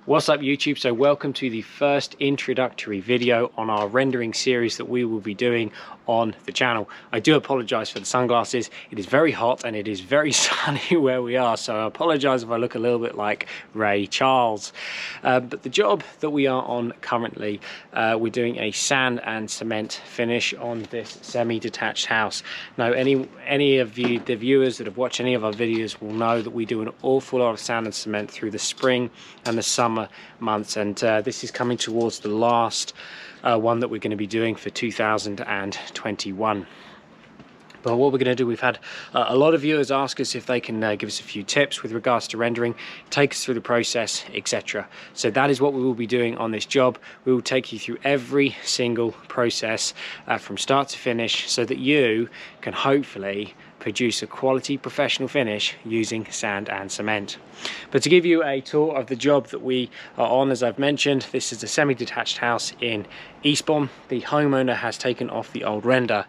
What's up YouTube? So welcome to the first introductory video on our rendering series that we will be doing on the channel. I do apologize for the sunglasses. It is very hot and it is very sunny where we are, so I apologize if I look a little bit like Ray Charles. But the job that we are on currently, we're doing a sand and cement finish on this semi-detached house. Now any of you, the viewers that have watched any of our videos, will know that we do an awful lot of sand and cement through the spring and the summer months, and this is coming towards the last one that we're going to be doing for 2021. But what we're going to do, we've had a lot of viewers ask us if they can give us a few tips with regards to rendering, take us through the process, etc. So that is what we will be doing on this job. We will take you through every single process from start to finish, so that you can hopefully produce a quality professional finish using sand and cement. But to give you a tour of the job that we are on, as I've mentioned, this is a semi-detached house in Eastbourne. The homeowner has taken off the old render.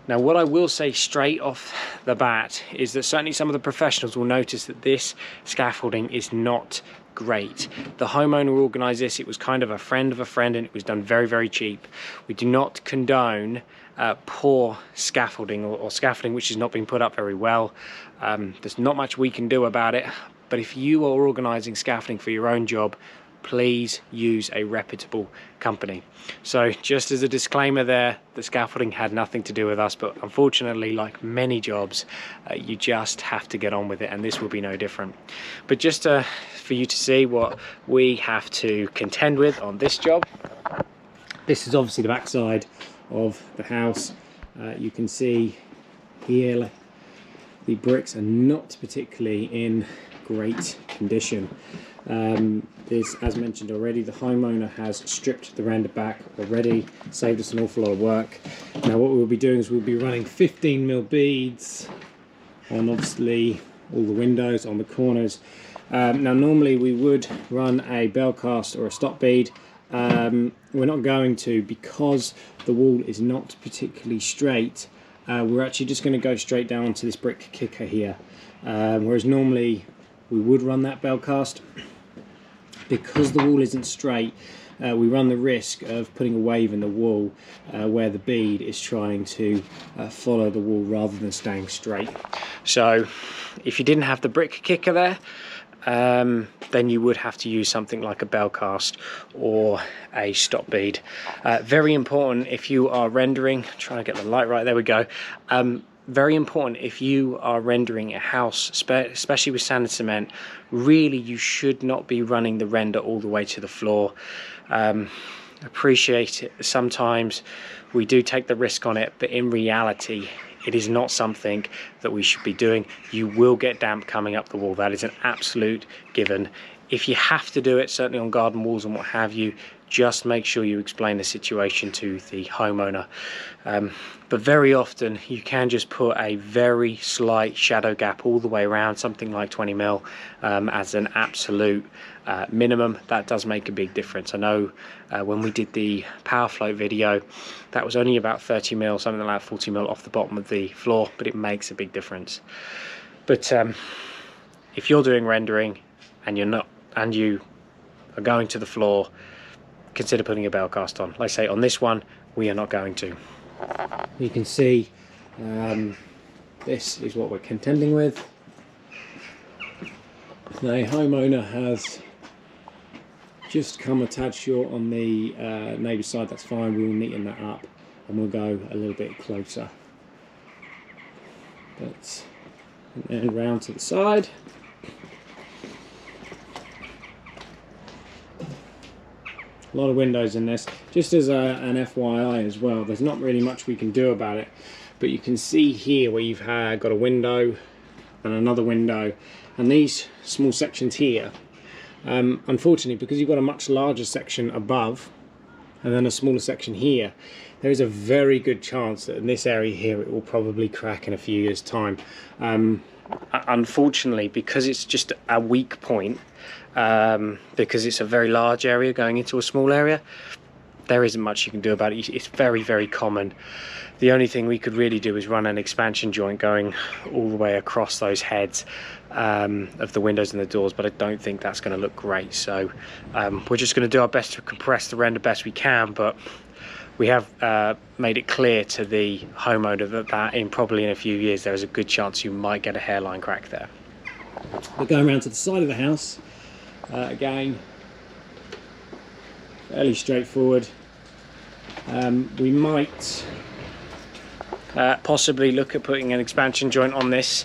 Now, what I will say straight off the bat is that certainly some of the professionals will notice that this scaffolding is not great. The homeowner organised this. It was kind of a friend, and it was done very, very cheap. We do not condone poor scaffolding or scaffolding which has not been put up very well. There's not much we can do about it, but if you are organising scaffolding for your own job, please use a reputable company. So just as a disclaimer there, the scaffolding had nothing to do with us, but unfortunately, like many jobs, you just have to get on with it, and this will be no different. But just for you to see what we have to contend with on this job, this is obviously the backside of the house. You can see here the bricks are not particularly in great condition. This, as mentioned already, the homeowner has stripped the render back already, saved us an awful lot of work. Now what we'll be doing is we'll be running 15mm beads on obviously all the windows, on the corners. Now normally we would run a bell cast or a stop bead. We're not going to, because the wall is not particularly straight. We're actually just going to go straight down onto this brick kicker here, whereas normally we would run that bell cast. Because the wall isn't straight, we run the risk of putting a wave in the wall where the bead is trying to follow the wall rather than staying straight. So if you didn't have the brick kicker there, then you would have to use something like a bell cast or a stop bead. Very important if you are rendering, trying to get the light right, there we go. Very important if you are rendering a house, especially with sand and cement, really you should not be running the render all the way to the floor. Appreciate it, sometimes we do take the risk on it, but in reality it is not something that we should be doing. You will get damp coming up the wall. That is an absolute given. If you have to do it, certainly on garden walls and what have you, just make sure you explain the situation to the homeowner. But very often you can just put a very slight shadow gap all the way around, something like 20mm as an absolute minimum. That does make a big difference. I know when we did the power float video, that was only about 30mm, something like 40mm off the bottom of the floor, but it makes a big difference. But if you're doing rendering and you are going to the floor, consider putting a bell cast on. Like I say, on this one we are not going to. You can see this is what we're contending with. The homeowner has just come a tad short on the neighbour's side. That's fine, we will neaten that up and we'll go a little bit closer. But, and then round to the side. A lot of windows in this. Just as an FYI as well, there's not really much we can do about it, but you can see here where you've got a window and another window, and these small sections here, unfortunately, because you've got a much larger section above and then a smaller section here, there is a very good chance that in this area here it will probably crack in a few years' time. Unfortunately, because it's just a weak point, because it's a very large area going into a small area, there isn't much you can do about it. It's very, very common. The only thing we could really do is run an expansion joint going all the way across those heads of the windows and the doors, but I don't think that's going to look great. So we're just going to do our best to compress the render best we can, but we have made it clear to the homeowner that probably in a few years there is a good chance you might get a hairline crack there. We're going around to the side of the house. Again, fairly straightforward. We might possibly look at putting an expansion joint on this.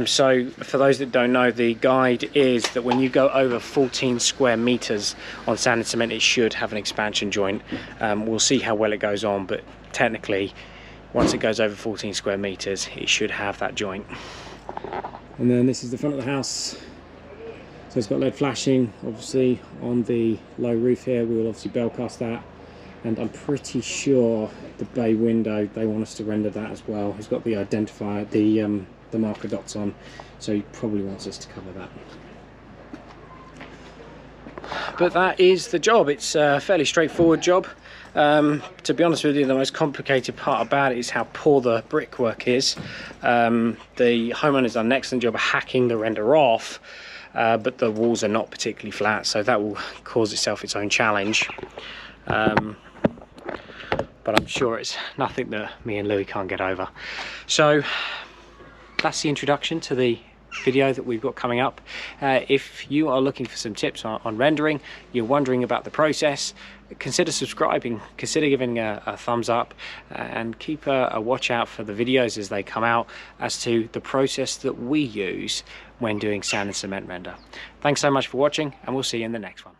So for those that don't know, the guide is that when you go over 14 square meters on sand and cement, it should have an expansion joint. We'll see how well it goes on, but technically once it goes over 14 square meters it should have that joint. And then this is the front of the house. So it's got LED flashing obviously on the low roof here. We will obviously bell cast that, and I'm pretty sure the bay window, they want us to render that as well. It's got the identifier, the marker dots on, so he probably wants us to cover that. But that is the job. It's a fairly straightforward job. To be honest with you, the most complicated part about it is how poor the brickwork is. The homeowner's done an excellent job of hacking the render off, but the walls are not particularly flat, so that will cause itself its own challenge. But I'm sure it's nothing that me and Louis can't get over. So that's the introduction to the video that we've got coming up. If you are looking for some tips on rendering, you're wondering about the process, consider subscribing, consider giving a thumbs up, and keep a watch out for the videos as they come out as to the process that we use when doing sand and cement render. Thanks so much for watching, and we'll see you in the next one.